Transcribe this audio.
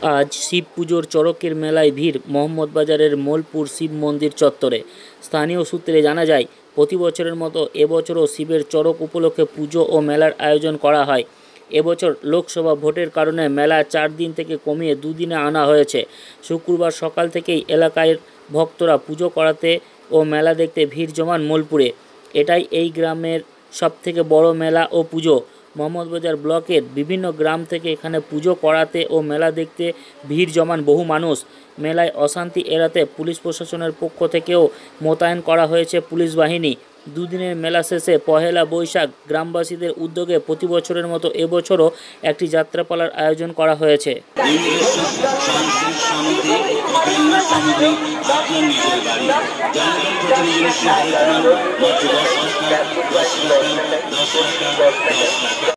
আজ শিব পুজোর চড়কের মেলায় ভিড় মোহাম্মদবাজারের মোলপুর শিব মন্দির চত্বরে। স্থানীয় সূত্রে জানা যায়, প্রতি বছরের মতো এবছরও শিবের চড়ক উপলক্ষে পুজো ও মেলার আয়োজন করা হয়। এবছর লোকসভা ভোটের কারণে মেলা 4 দিন থেকে কমিয়ে 2 দিনে আনা হয়েছে। শুক্রবার সকাল থেকেই এলাকার ভক্তরা পুজো করাতে ও মেলা দেখতে ভিড় জমান মোলপুরে। এটাই এই গ্রামের সবথেকে বড় মেলা ও পুজো। মোহাম্মদবাজার ব্লকের বিভিন্ন গ্রাম থেকে এখানে পুজো করাতে ও মেলা দেখতে ভিড় জমান বহু মানুষ। মেলায় অশান্তি এড়াতে পুলিশ প্রশাসনের পক্ষ থেকেও মোতায়েন করা হয়েছে পুলিশ বাহিনী। দুদিনের মেলা শেষে পহেলা বৈশাখ গ্রামবাসীদের উদ্যোগে প্রতি বছরের মতো এবছরও একটি যাত্রাপালার আয়োজন করা হয়েছে।